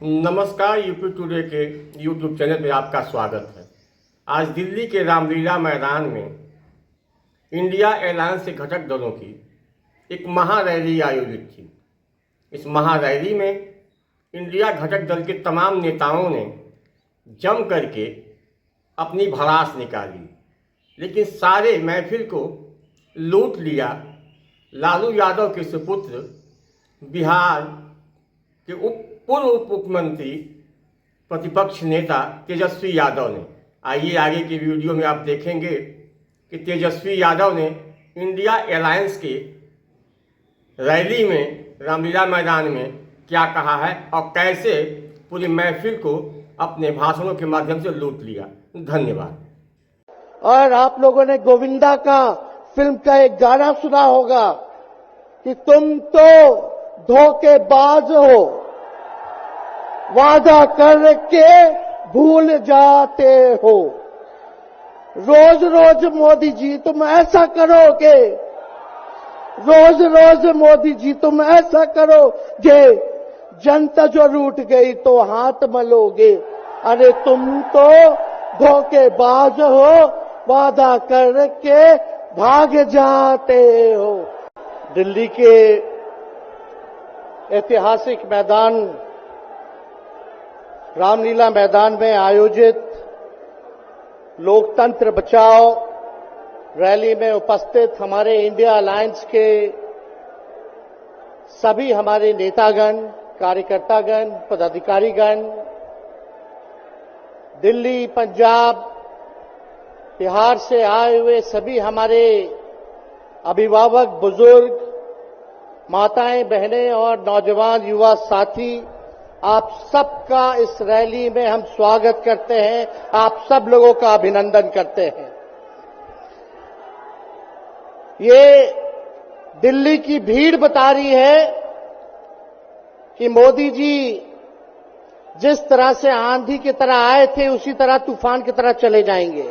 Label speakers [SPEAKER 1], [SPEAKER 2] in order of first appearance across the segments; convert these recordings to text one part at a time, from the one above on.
[SPEAKER 1] नमस्कार। UP today के YouTube channel में आपका स्वागत है। आज दिल्ली के रामलीला मैदान में इंडिया अलायंस के घटक दलों की एक महारैली आयोजित थी। इस महारैली में इंडिया घटक दल के तमाम नेताओं ने जम करके अपनी भड़ास निकाली, लेकिन सारे महफिल को लूट लिया लालू यादव के सुपुत्र बिहार के पूर्व उप मुख्यमंत्री प्रतिपक्ष नेता तेजस्वी यादव ने। आइए आगे की वीडियो में आप देखेंगे कि तेजस्वी यादव ने इंडिया अलायंस के रैली में रामलीला मैदान में क्या कहा है और कैसे पूरी महफिल को अपने भाषणों के माध्यम से लूट लिया। धन्यवाद।
[SPEAKER 2] और आप लोगों ने गोविंदा का फिल्म का एक गाना सुना होगा कि तुम तो धोखेबाज हो, वादा करके भूल जाते हो। रोज रोज मोदी जी तुम ऐसा करोगे, रोज रोज मोदी जी तुम ऐसा करोगे, जनता जो रूठ गई तो हाथ मलोगे। अरे तुम तो धोखेबाज हो, वादा करके भाग जाते हो। दिल्ली के ऐतिहासिक मैदान रामलीला मैदान में आयोजित लोकतंत्र बचाओ रैली में उपस्थित हमारे इंडिया अलायंस के सभी हमारे नेतागण, कार्यकर्तागण, पदाधिकारीगण, दिल्ली, पंजाब, बिहार से आए हुए सभी हमारे अभिभावक, बुजुर्ग, माताएं, बहनें और नौजवान युवा साथी, आप सबका इस रैली में हम स्वागत करते हैं। आप सब लोगों का अभिनंदन करते हैं। ये दिल्ली की भीड़ बता रही है कि मोदी जी जिस तरह से आंधी की तरह आए थे उसी तरह तूफान की तरह चले जाएंगे।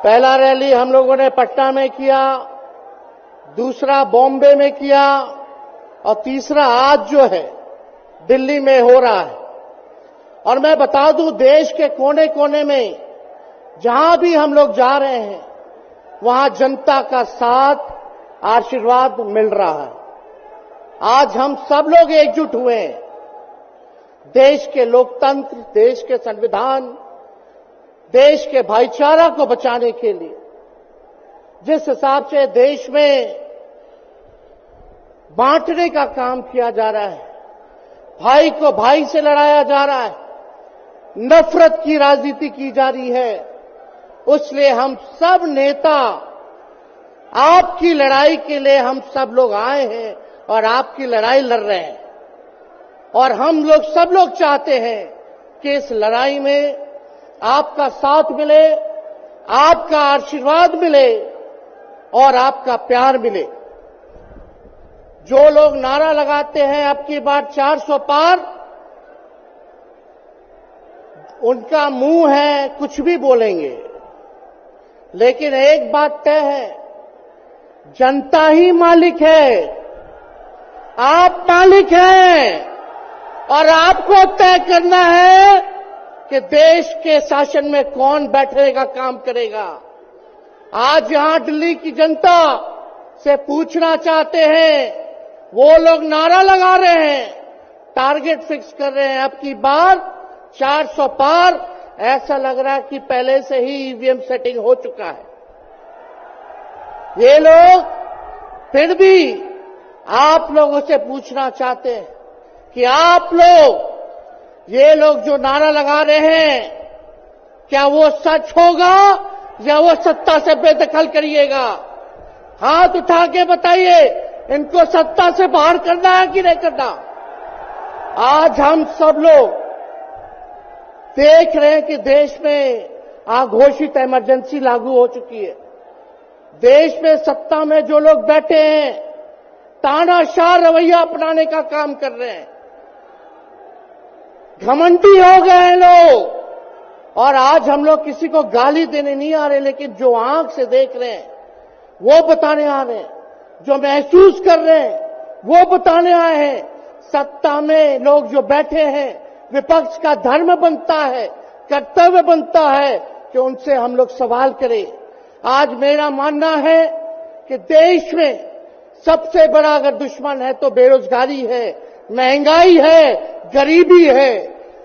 [SPEAKER 2] पहला रैली हम लोगों ने पटना में किया, दूसरा बॉम्बे में किया और तीसरा आज जो है दिल्ली में हो रहा है। और मैं बता दूं, देश के कोने कोने में जहां भी हम लोग जा रहे हैं वहां जनता का साथ, आशीर्वाद मिल रहा है। आज हम सब लोग एकजुट हुए हैं देश के लोकतंत्र, देश के संविधान, देश के भाईचारा को बचाने के लिए। जिस हिसाब से देश में बांटने का काम किया जा रहा है, भाई को भाई से लड़ाया जा रहा है, नफरत की राजनीति की जा रही है, इसलिए हम सब नेता आपकी लड़ाई के लिए हम सब लोग आए हैं और आपकी लड़ाई लड़ रहे हैं। और हम लोग सब लोग चाहते हैं कि इस लड़ाई में आपका साथ मिले, आपका आशीर्वाद मिले और आपका प्यार मिले। जो लोग नारा लगाते हैं अब की बार 400 पार, उनका मुंह है कुछ भी बोलेंगे, लेकिन एक बात तय है, जनता ही मालिक है, आप मालिक हैं और आपको तय करना है कि देश के शासन में कौन बैठने का काम करेगा। आज यहां दिल्ली की जनता से पूछना चाहते हैं, वो लोग नारा लगा रहे हैं, टारगेट फिक्स कर रहे हैं अब की बार 400 पार। ऐसा लग रहा है कि पहले से ही ईवीएम सेटिंग हो चुका है। ये लोग फिर भी आप लोगों से पूछना चाहते हैं कि आप लोग, ये लोग जो नारा लगा रहे हैं, क्या वो सच होगा या वो सत्ता से बेदखल करिएगा? हाथ उठा के बताइए, इनको सत्ता से बाहर करना है कि नहीं करना? आज हम सब लोग देख रहे हैं कि देश में अघोषित इमरजेंसी लागू हो चुकी है। देश में सत्ता में जो लोग बैठे हैं तानाशाह रवैया अपनाने का काम कर रहे हैं, घमंडी हो गए हैं लोग। और आज हम लोग किसी को गाली देने नहीं आ रहे, लेकिन जो आंख से देख रहे हैं वो बताने आ रहे हैं, जो महसूस कर रहे हैं वो बताने आए हैं। सत्ता में लोग जो बैठे हैं, विपक्ष का धर्म बनता है, कर्तव्य बनता है कि उनसे हम लोग सवाल करें। आज मेरा मानना है कि देश में सबसे बड़ा अगर दुश्मन है तो बेरोजगारी है, महंगाई है, गरीबी है।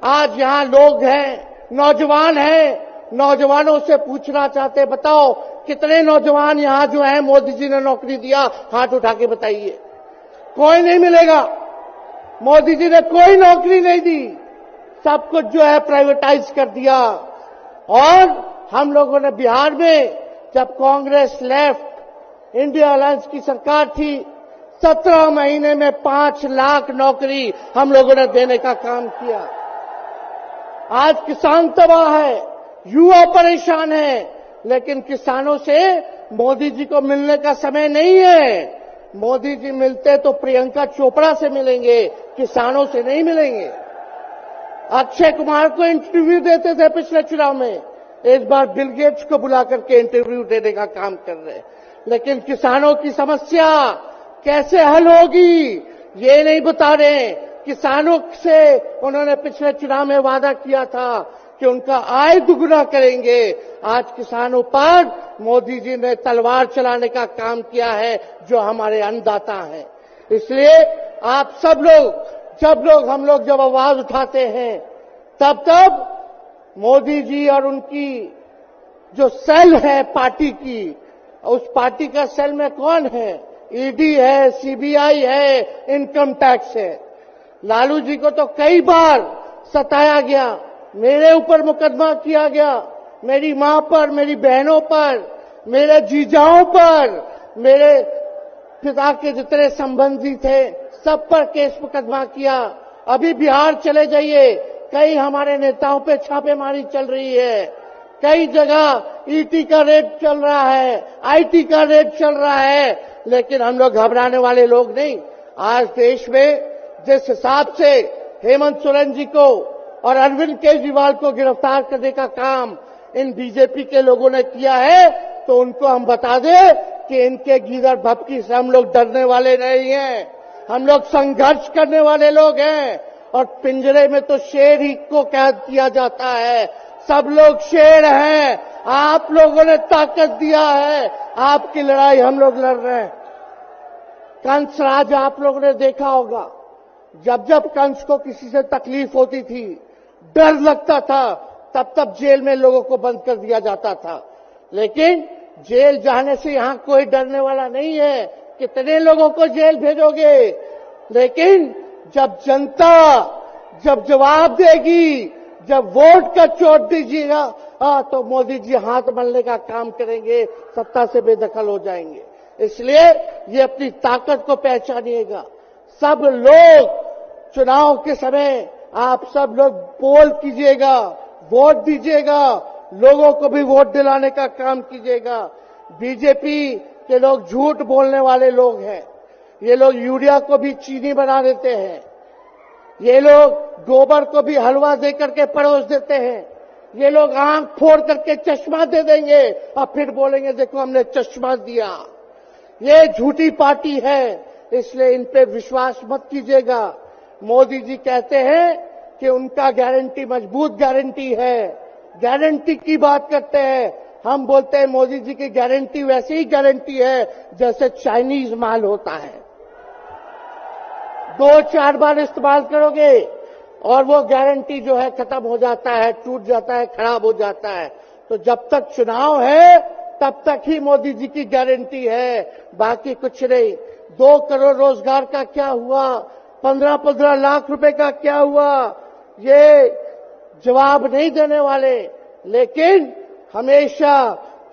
[SPEAKER 2] आज यहां लोग हैं, नौजवान हैं, नौजवानों से पूछना चाहते, बताओ कितने नौजवान यहां जो हैं मोदी जी ने नौकरी दिया, हाथ उठा के बताइए। कोई नहीं मिलेगा। मोदी जी ने कोई नौकरी नहीं दी, सब कुछ जो है प्राइवेटाइज कर दिया। और हम लोगों ने बिहार में जब कांग्रेस लेफ्ट इंडिया अलायंस की सरकार थी, 17 महीने में 5 लाख नौकरी हम लोगों ने देने का काम किया। आज किसान तबाह है, युवा परेशान है, लेकिन किसानों से मोदी जी को मिलने का समय नहीं है। मोदी जी मिलते तो प्रियंका चोपड़ा से मिलेंगे, किसानों से नहीं मिलेंगे। अक्षय कुमार को इंटरव्यू देते थे पिछले चुनाव में, इस बार बिल गेट्स को बुला करके इंटरव्यू देने का काम कर रहे हैं। लेकिन किसानों की समस्या कैसे हल होगी ये नहीं बता रहे। किसानों से उन्होंने पिछले चुनाव में वादा किया था कि उनका आय दुगुना करेंगे। आज किसानों पर मोदी जी ने तलवार चलाने का काम किया है, जो हमारे अन्नदाता हैं। इसलिए आप सब लोग हम लोग जब आवाज उठाते हैं, तब मोदी जी और उनकी जो सेल है पार्टी की, उस पार्टी का सेल में कौन है? ईडी है, सीबीआई है, इनकम टैक्स है। लालू जी को तो कई बार सताया गया, मेरे ऊपर मुकदमा किया गया, मेरी मां पर, मेरी बहनों पर, मेरे जीजाओं पर, मेरे पिता के जितने संबंधी थे सब पर केस मुकदमा किया। अभी बिहार चले जाइए, कई हमारे नेताओं पे छापेमारी चल रही है, कई जगह ईटी का रेड चल रहा है, आईटी का रेड चल रहा है, लेकिन हम लोग घबराने वाले लोग नहीं। आज देश में जिस हिसाब से हेमंत सोरेन जी को और अरविंद केजरीवाल को गिरफ्तार करने का काम इन बीजेपी के लोगों ने किया है, तो उनको हम बता दें कि इनके गीदड़ भपकी से हम लोग डरने वाले नहीं हैं। हम लोग संघर्ष करने वाले लोग हैं। और पिंजरे में तो शेर ही को कैद किया जाता है। सब लोग शेर हैं, आप लोगों ने ताकत दिया है, आपकी लड़ाई हम लोग लड़ रहे हैं। कंस राज आप लोगों ने देखा होगा, जब जब कंस को किसी से तकलीफ होती थी, डर लगता था, तब जेल में लोगों को बंद कर दिया जाता था। लेकिन जेल जाने से यहां कोई डरने वाला नहीं है। कितने लोगों को जेल भेजोगे? लेकिन जब जनता जब जवाब देगी, जब वोट का चोट दीजिएगा, तो मोदी जी हाथ मलने का काम करेंगे, सत्ता से बेदखल हो जाएंगे। इसलिए ये अपनी ताकत को पहचानिएगा। सब लोग चुनाव के समय आप सब लोग पोल कीजिएगा, वोट दीजिएगा, लोगों को भी वोट दिलाने का काम कीजिएगा। बीजेपी के लोग झूठ बोलने वाले लोग हैं। ये लोग यूरिया को भी चीनी बना देते हैं, ये लोग गोबर को भी हलवा दे करके परोस देते हैं, ये लोग आंख फोड़ करके चश्मा दे देंगे और फिर बोलेंगे देखो हमने चश्मा दिया। ये झूठी पार्टी है, इसलिए इन पे विश्वास मत कीजिएगा। मोदी जी कहते हैं कि उनका गारंटी मजबूत गारंटी है, गारंटी की बात करते हैं। हम बोलते हैं मोदी जी की गारंटी वैसी ही गारंटी है जैसे चाइनीज माल होता है, 2-4 बार इस्तेमाल करोगे और वो गारंटी जो है खत्म हो जाता है, टूट जाता है, खराब हो जाता है। तो जब तक चुनाव है तब तक ही मोदी जी की गारंटी है, बाकी कुछ नहीं। 2 करोड़ रोजगार का क्या हुआ, 15-15 लाख रुपए का क्या हुआ, ये जवाब नहीं देने वाले, लेकिन हमेशा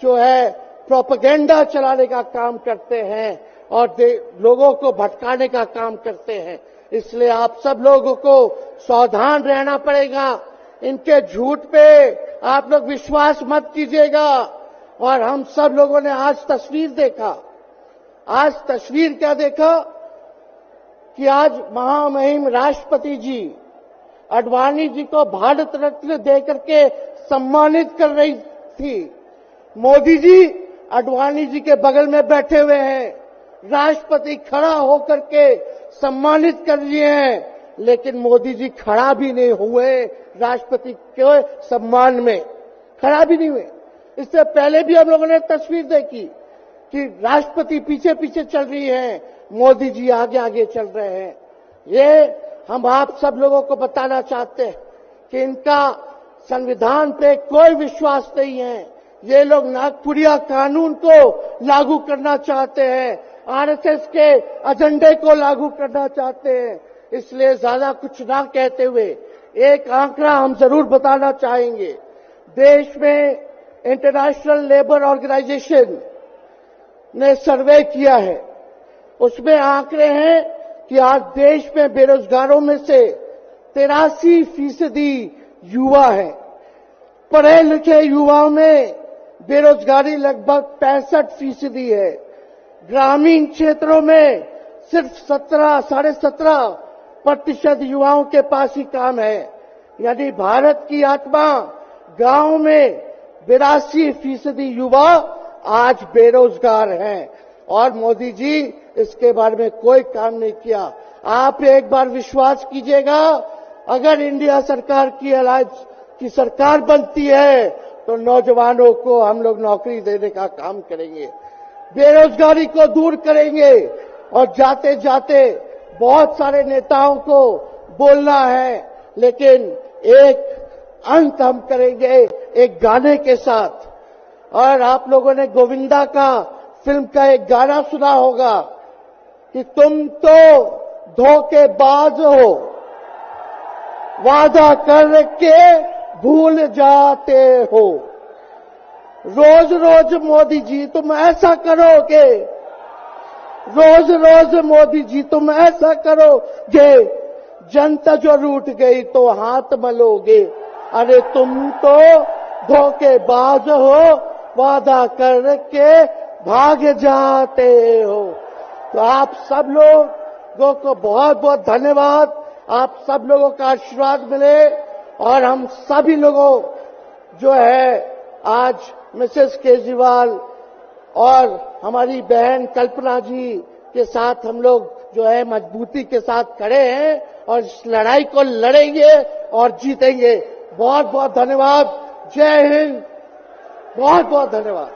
[SPEAKER 2] जो है प्रोपेगेंडा चलाने का काम करते हैं और लोगों को भटकाने का काम करते हैं। इसलिए आप सब लोगों को सावधान रहना पड़ेगा। इनके झूठ पे आप लोग विश्वास मत कीजिएगा। और हम सब लोगों ने आज तस्वीर देखा, आज तस्वीर क्या देखा कि आज महामहिम राष्ट्रपति जी आडवाणी जी को भारत रत्न देकर के सम्मानित कर रही थी। मोदी जी आडवाणी जी के बगल में बैठे हुए हैं राष्ट्रपति खड़ा होकर के सम्मानित कर दिए हैं, लेकिन मोदी जी खड़ा भी नहीं हुए राष्ट्रपति के सम्मान में, खड़ा भी नहीं हुए। इससे पहले भी हम लोगों ने तस्वीर देखी कि राष्ट्रपति पीछे पीछे चल रही है, मोदी जी आगे आगे चल रहे हैं। ये हम आप सब लोगों को बताना चाहते हैं कि इनका संविधान पे कोई विश्वास नहीं है। ये लोग नागपुरिया कानून को लागू करना चाहते हैं, आरएसएस के एजेंडे को लागू करना चाहते हैं। इसलिए ज्यादा कुछ ना कहते हुए एक आंकड़ा हम जरूर बताना चाहेंगे। देश में इंटरनेशनल लेबर ऑर्गेनाइजेशन ने सर्वे किया है, उसमें आंकड़े हैं कि आज देश में बेरोजगारों में से 83% युवा है। पढ़े लिखे युवाओं में बेरोजगारी लगभग 65% है। ग्रामीण क्षेत्रों में सिर्फ 17.5% युवाओं के पास ही काम है। यानी भारत की आत्मा गांव में 82% युवा आज बेरोजगार हैं और मोदी जी इसके बारे में कोई काम नहीं किया। आप एक बार विश्वास कीजिएगा, अगर इंडिया सरकार की अलायंस की सरकार बनती है तो नौजवानों को हम लोग नौकरी देने का काम करेंगे, बेरोजगारी को दूर करेंगे। और जाते जाते बहुत सारे नेताओं को बोलना है, लेकिन एक अंत हम करेंगे एक गाने के साथ। और आप लोगों ने गोविंदा का फिल्म का एक गाना सुना होगा कि तुम तो धोखेबाज हो, वादा करके भूल जाते हो। रोज रोज मोदी जी तुम ऐसा करोगे, रोज रोज मोदी जी तुम ऐसा करोगे, जनता जो रूठ गई तो हाथ मलोगे। अरे तुम तो धोखेबाज हो, वादा करके भाग जाते हो। तो आप सब लोगों को बहुत बहुत धन्यवाद। आप सब लोगों का आशीर्वाद मिले और हम सभी लोगों जो है आज मिसेस केजरीवाल और हमारी बहन कल्पना जी के साथ हम लोग जो है मजबूती के साथ खड़े हैं और इस लड़ाई को लड़ेंगे और जीतेंगे। बहुत बहुत धन्यवाद। जय हिंद। बहुत बहुत धन्यवाद।